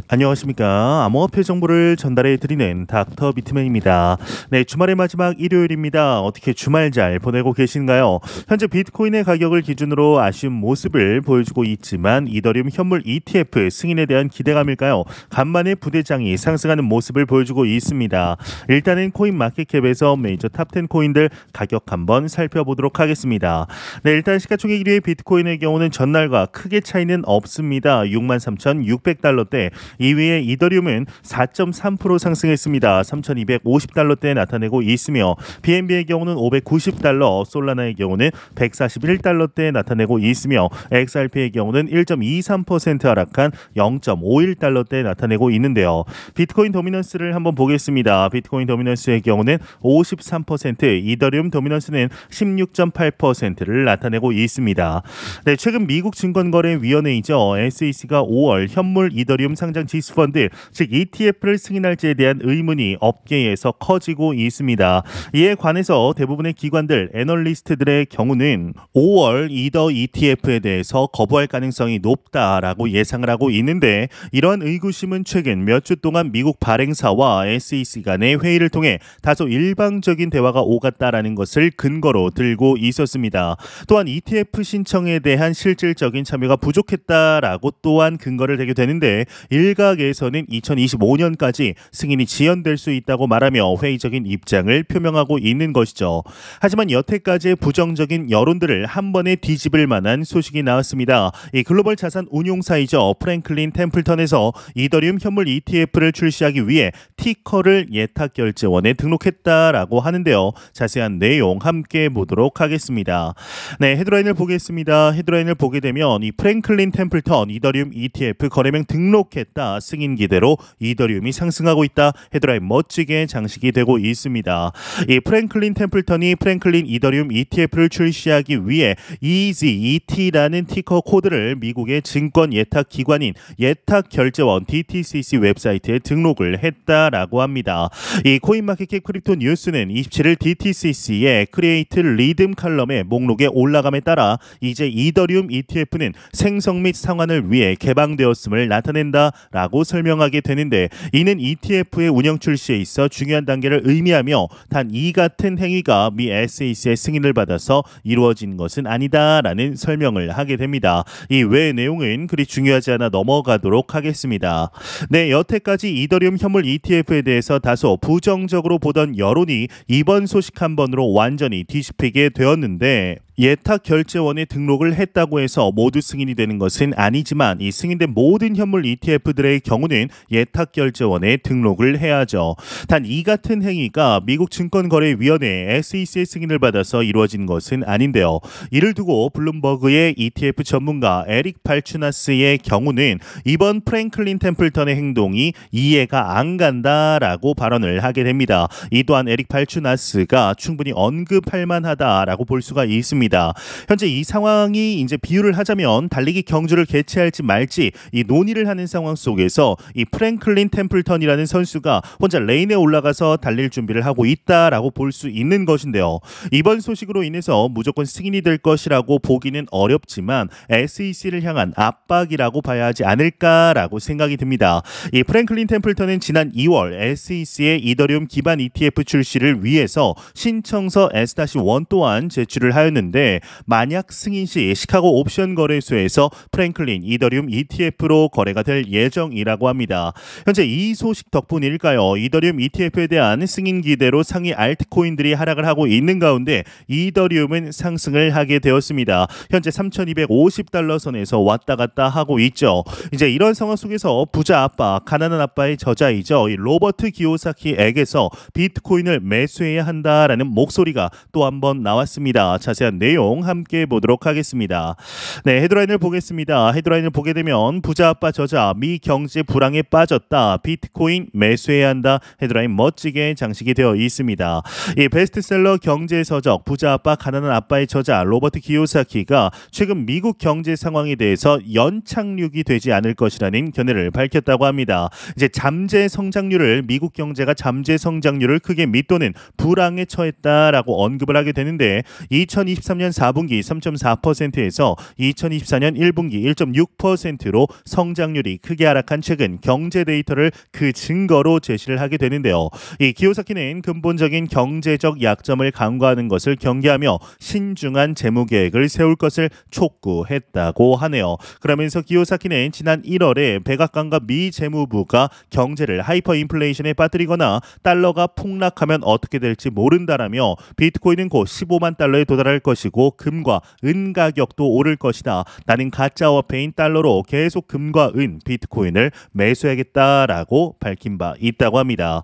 안녕하십니까. 암호화폐 정보를 전달해 드리는 닥터 비트맨입니다. 네, 주말의 마지막 일요일입니다. 어떻게 주말 잘 보내고 계신가요? 현재 비트코인의 가격을 기준으로 아쉬운 모습을 보여주고 있지만 이더리움 현물 ETF 승인에 대한 기대감일까요? 간만에 부대장이 상승하는 모습을 보여주고 있습니다. 일단은 코인 마켓캡에서 메이저 탑10 코인들 가격 한번 살펴보도록 하겠습니다. 네, 일단 시가총액 1위의 비트코인의 경우는 전날과 크게 차이는 없습니다. 63,600달러대. 2위의 이더리움은 4.3% 상승했습니다. 3,250달러대에 나타내고 있으며 BNB의 경우는 590달러, 솔라나의 경우는 141달러대에 나타내고 있으며 XRP의 경우는 1.23% 하락한 0.51달러대에 나타내고 있는데요. 비트코인 도미넌스를 한번 보겠습니다. 비트코인 도미넌스의 경우는 53%, 이더리움 도미넌스는 16.8%를 나타내고 있습니다. 네, 최근 미국 증권거래위원회이죠. SEC가 5월 현물 이더리움 상장 지수펀드, 즉 ETF를 승인할지에 대한 의문이 업계에서 커지고 있습니다. 이에 관해서 대부분의 기관들, 애널리스트들의 경우는 5월 이더 ETF에 대해서 거부할 가능성이 높다라고 예상을 하고 있는데, 이러한 의구심은 최근 몇 주 동안 미국 발행사와 SEC 간의 회의를 통해 다소 일방적인 대화가 오갔다라는 것을 근거로 들고 있었습니다. 또한 ETF 신청에 대한 실질적인 참여가 부족했다라고 또한 근거를 대게 되는데, 일각에서는 2025년까지 승인이 지연될 수 있다고 말하며 회의적인 입장을 표명하고 있는 것이죠. 하지만 여태까지의 부정적인 여론들을 한 번에 뒤집을 만한 소식이 나왔습니다. 이 글로벌 자산 운용사이죠. 프랭클린 템플턴에서 이더리움 현물 ETF를 출시하기 위해 티커를 예탁결제원에 등록했다라고 하는데요. 자세한 내용 함께 보도록 하겠습니다. 네, 헤드라인을 보겠습니다. 헤드라인을 보게 되면 이 프랭클린 템플턴 이더리움 ETF 거래명 등록했다. 승인 기대로 이더리움이 상승하고 있다. 헤드라인 멋지게 장식이 되고 있습니다. 이 프랭클린 템플턴이 프랭클린 이더리움 ETF를 출시하기 위해 EZET라는 티커 코드를 미국의 증권 예탁 기관인 예탁결제원 DTCC 웹사이트에 등록을 했다라고 합니다. 이 코인마켓캡 크립토 뉴스는 27일 DTCC의 크리에이트 리듬 칼럼의 목록에 올라감에 따라 이제 이더리움 ETF는 생성 및 상환을 위해 개방되었음을 나타낸다라고 설명하게 되는데, 이는 ETF의 운영 출시에 있어 중요한 단계를 의미하며 단 이 같은 행위가 미 SEC의 승인을 받아서 이루어진 것은 아니다라는 설명을 하게 됩니다. 이 외의 내용은 그리 중요하지 않아 넘어가도록 하겠습니다. 네, 여태까지 이더리움 현물 ETF에 대해서 다소 부정적으로 보던 여론이 이번 소식 한 번으로 완전히 뒤집히게 되었는데, 예탁결제원에 등록을 했다고 해서 모두 승인이 되는 것은 아니지만 이 승인된 모든 현물 ETF들의 경우는 예탁결제원에 등록을 해야죠. 단 이 같은 행위가 미국 증권거래위원회 SEC의 승인을 받아서 이루어진 것은 아닌데요. 이를 두고 블룸버그의 ETF 전문가 에릭 발추나스의 경우는 이번 프랭클린 템플턴의 행동이 이해가 안 간다라고 발언을 하게 됩니다. 이 또한 에릭 발추나스가 충분히 언급할 만하다라고 볼 수가 있습니다. 현재 이 상황이 이제 비유를 하자면 달리기 경주를 개최할지 말지 이 논의를 하는 상황 속에서 이 프랭클린 템플턴이라는 선수가 혼자 레인에 올라가서 달릴 준비를 하고 있다라고 볼 수 있는 것인데요. 이번 소식으로 인해서 무조건 승인이 될 것이라고 보기는 어렵지만 SEC를 향한 압박이라고 봐야 하지 않을까라고 생각이 듭니다. 이 프랭클린 템플턴은 지난 2월 SEC의 이더리움 기반 ETF 출시를 위해서 신청서 S-1 또한 제출을 하였는데, 만약 승인 시 시카고 옵션 거래소에서 프랭클린 이더리움 ETF로 거래가 될 예정이라고 합니다. 현재 이 소식 덕분일까요? 이더리움 ETF에 대한 승인 기대로 상위 알트코인들이 하락을 하고 있는 가운데 이더리움은 상승을 하게 되었습니다. 현재 3,250달러 선에서 왔다 갔다 하고 있죠. 이제 이런 상황 속에서 부자 아빠, 가난한 아빠의 저자이죠. 이 로버트 기요사키에게서 비트코인을 매수해야 한다라는 목소리가 또 한 번 나왔습니다. 자세한 내용 함께 보도록 하겠습니다. 네, 헤드라인을 보겠습니다. 헤드라인을 보게 되면 부자 아빠 저자 미 경제 불황에 빠졌다. 비트코인 매수해야 한다. 헤드라인 멋지게 장식이 되어 있습니다. 이 베스트셀러 경제 서적 부자 아빠 가난한 아빠의 저자 로버트 기요사키가 최근 미국 경제 상황에 대해서 연착륙이 되지 않을 것이라는 견해를 밝혔다고 합니다. 이제 잠재 성장률을 미국 경제가 잠재 성장률을 크게 밑도는 불황에 처했다라고 언급을 하게 되는데, 2023 2023년 4분기 3.4%에서 2024년 1분기 1.6%로 성장률이 크게 하락한 최근 경제 데이터를 그 증거로 제시를 하게 되는데요. 이 기요사키는 근본적인 경제적 약점을 간과하는 것을 경계하며 신중한 재무 계획을 세울 것을 촉구했다고 하네요. 그러면서 기요사키는 지난 1월에 백악관과 미 재무부가 경제를 하이퍼 인플레이션에 빠뜨리거나 달러가 폭락하면 어떻게 될지 모른다라며 비트코인은 곧 15만 달러에 도달할 것이고 금과 은 가격도 오를 것이다. 나는 가짜 화폐인 달러로 계속 금과 은, 비트코인을 매수하겠다라고 밝힌 바 있다고 합니다.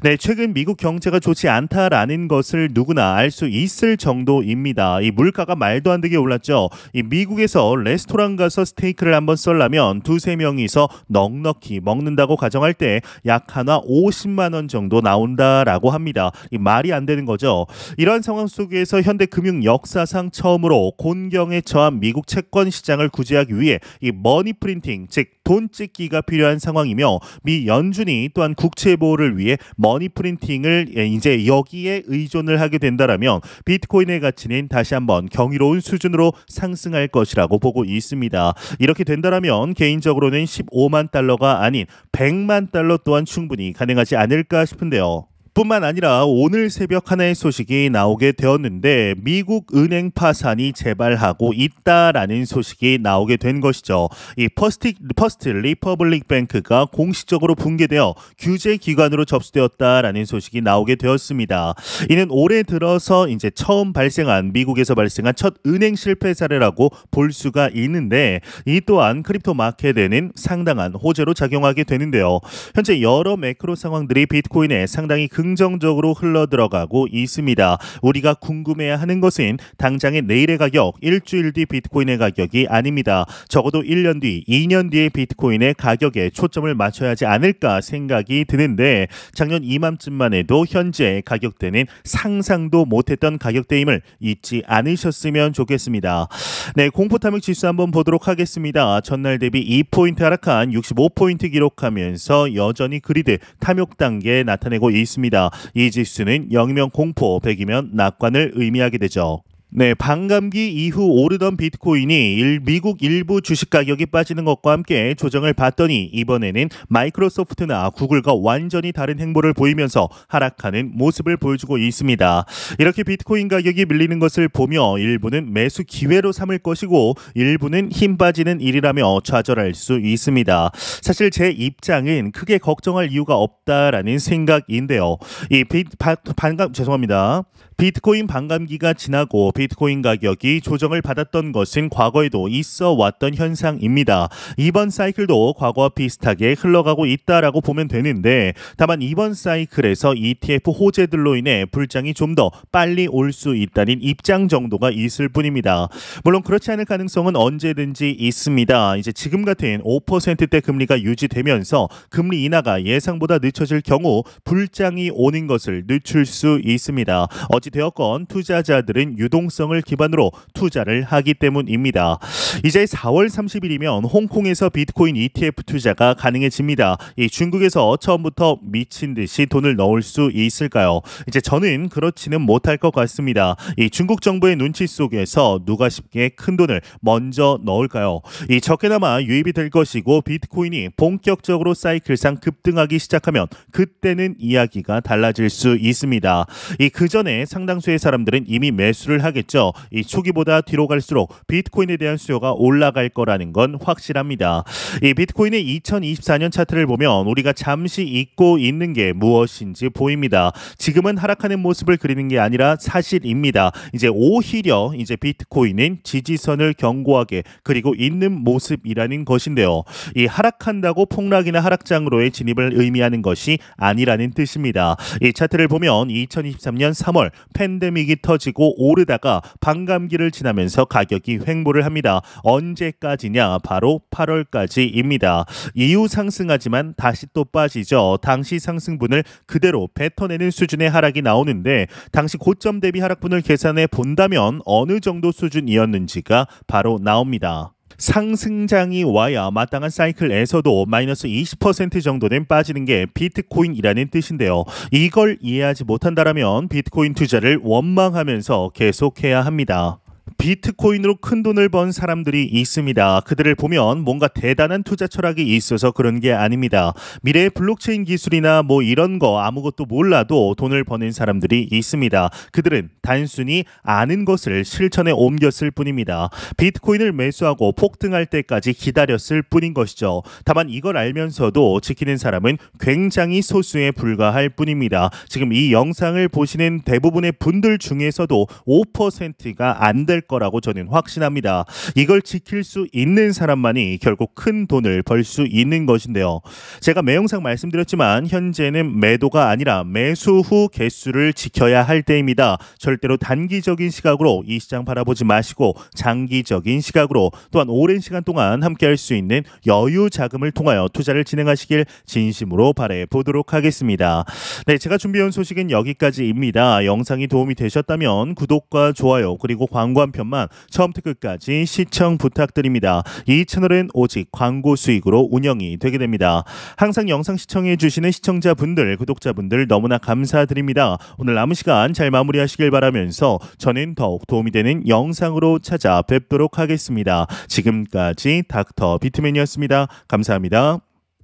네, 최근 미국 경제가 좋지 않다라는 것을 누구나 알 수 있을 정도입니다. 이 물가가 말도 안 되게 올랐죠. 이 미국에서 레스토랑 가서 스테이크를 한번 썰라면 두세 명이서 넉넉히 먹는다고 가정할 때 약 하나 50만 원 정도 나온다라고 합니다. 이 말이 안 되는 거죠. 이러한 상황 속에서 현대 금융 역사상 처음으로 곤경에 처한 미국 채권 시장을 구제하기 위해 이 머니 프린팅, 즉 돈 찍기가 필요한 상황이며 미 연준이 또한 국채 보호를 위해 머니 프린팅을 이제 여기에 의존을 하게 된다라면 비트코인의 가치는 다시 한번 경이로운 수준으로 상승할 것이라고 보고 있습니다. 이렇게 된다라면 개인적으로는 15만 달러가 아닌 100만 달러 또한 충분히 가능하지 않을까 싶은데요. 뿐만 아니라 오늘 새벽 하나의 소식이 나오게 되었는데 미국 은행 파산이 재발하고 있다라는 소식이 나오게 된 것이죠. 이 퍼스트 리퍼블릭 뱅크가 공식적으로 붕괴되어 규제 기관으로 접수되었다라는 소식이 나오게 되었습니다. 이는 올해 들어서 이제 처음 발생한 미국에서 발생한 첫 은행 실패 사례라고 볼 수가 있는데 이 또한 크립토 마켓에는 상당한 호재로 작용하게 되는데요. 현재 여러 매크로 상황들이 비트코인에 상당히 긍정적으로 흘러들어가고 있습니다. 우리가 궁금해야 하는 것은 당장의 내일의 가격, 일주일 뒤 비트코인의 가격이 아닙니다. 적어도 1년 뒤, 2년 뒤의 비트코인의 가격에 초점을 맞춰야 하지 않을까 생각이 드는데 작년 이맘쯤만 해도 현재 가격대는 상상도 못했던 가격대임을 잊지 않으셨으면 좋겠습니다. 네, 공포탐욕 지수 한번 보도록 하겠습니다. 전날 대비 2포인트 하락한 65포인트 기록하면서 여전히 그리드 탐욕 단계에 나타내고 있습니다. 이 지수는 0이면 공포, 100이면 낙관을 의미하게 되죠. 네, 반감기 이후 오르던 비트코인이 미국 일부 주식 가격이 빠지는 것과 함께 조정을 받더니 이번에는 마이크로소프트나 구글과 완전히 다른 행보를 보이면서 하락하는 모습을 보여주고 있습니다. 이렇게 비트코인 가격이 밀리는 것을 보며 일부는 매수 기회로 삼을 것이고 일부는 힘 빠지는 일이라며 좌절할 수 있습니다. 사실 제 입장은 크게 걱정할 이유가 없다라는 생각인데요. 비트코인 반감기가 지나고 비트코인 가격이 조정을 받았던 것은 과거에도 있어 왔던 현상입니다. 이번 사이클도 과거와 비슷하게 흘러가고 있다라고 보면 되는데 다만 이번 사이클에서 ETF 호재들로 인해 불장이 좀 더 빨리 올 수 있다는 입장 정도가 있을 뿐입니다. 물론 그렇지 않을 가능성은 언제든지 있습니다. 이제 지금 같은 5%대 금리가 유지되면서 금리 인하가 예상보다 늦춰질 경우 불장이 오는 것을 늦출 수 있습니다. 어찌되었건 투자자들은 유동성을 기반으로 투자를 하기 때문입니다. 이제 4월 30일이면 홍콩에서 비트코인 ETF 투자가 가능해집니다. 이 중국에서 처음부터 미친 듯이 돈을 넣을 수 있을까요? 이제 저는 그렇지는 못할 것 같습니다. 이 중국 정부의 눈치 속에서 누가 쉽게 큰 돈을 먼저 넣을까요? 이 적게나마 유입이 될 것이고 비트코인이 본격적으로 사이클상 급등하기 시작하면 그때는 이야기가 달라질 수 있습니다. 이 그전에 상당수의 사람들은 이미 매수를 하겠죠. 이 초기보다 뒤로 갈수록 비트코인에 대한 수요가 올라갈 거라는 건 확실합니다. 이 비트코인의 2024년 차트를 보면 우리가 잠시 잊고 있는 게 무엇인지 보입니다. 지금은 하락하는 모습을 그리는 게 아니라 사실입니다. 이제 오히려 이제 비트코인은 지지선을 견고하게 그리고 있는 모습이라는 것인데요. 이 하락한다고 폭락이나 하락장으로의 진입을 의미하는 것이 아니라는 뜻입니다. 이 차트를 보면 2023년 3월 팬데믹이 터지고 오르다가 반감기를 지나면서 가격이 횡보를 합니다. 언제까지냐? 바로 8월까지입니다. 이후 상승하지만 다시 또 빠지죠. 당시 상승분을 그대로 뱉어내는 수준의 하락이 나오는데 당시 고점 대비 하락분을 계산해 본다면 어느 정도 수준이었는지가 바로 나옵니다. 상승장이 와야 마땅한 사이클에서도 마이너스 20% 정도는 빠지는 게 비트코인이라는 뜻인데요. 이걸 이해하지 못한다면 비트코인 투자를 원망하면서 계속해야 합니다. 비트코인으로 큰 돈을 번 사람들이 있습니다. 그들을 보면 뭔가 대단한 투자 철학이 있어서 그런 게 아닙니다. 미래의 블록체인 기술이나 뭐 이런 거 아무것도 몰라도 돈을 버는 사람들이 있습니다. 그들은 단순히 아는 것을 실천에 옮겼을 뿐입니다. 비트코인을 매수하고 폭등할 때까지 기다렸을 뿐인 것이죠. 다만 이걸 알면서도 지키는 사람은 굉장히 소수에 불과할 뿐입니다. 지금 이 영상을 보시는 대부분의 분들 중에서도 5%가 안 될 거라고 저는 확신합니다. 이걸 지킬 수 있는 사람만이 결국 큰 돈을 벌 수 있는 것인데요. 제가 매 영상 말씀드렸지만 현재는 매도가 아니라 매수 후 개수를 지켜야 할 때입니다. 절대로 단기적인 시각으로 이 시장 바라보지 마시고 장기적인 시각으로 또한 오랜 시간 동안 함께 할 수 있는 여유 자금을 통하여 투자를 진행하시길 진심으로 바라 보도록 하겠습니다. 네, 제가 준비해온 소식은 여기까지입니다. 영상이 도움이 되셨다면 구독과 좋아요 그리고 광고 한 편만 처음부터 끝까지 시청 부탁드립니다. 이 채널은 오직 광고 수익으로 운영이 되게 됩니다. 항상 영상 시청해 주시는 시청자분들, 구독자분들 너무나 감사드립니다. 오늘 남은 시간 잘 마무리하시길 바라면서 저는 더욱 도움이 되는 영상으로 찾아뵙도록 하겠습니다. 지금까지 닥터 비트맨이었습니다. 감사합니다.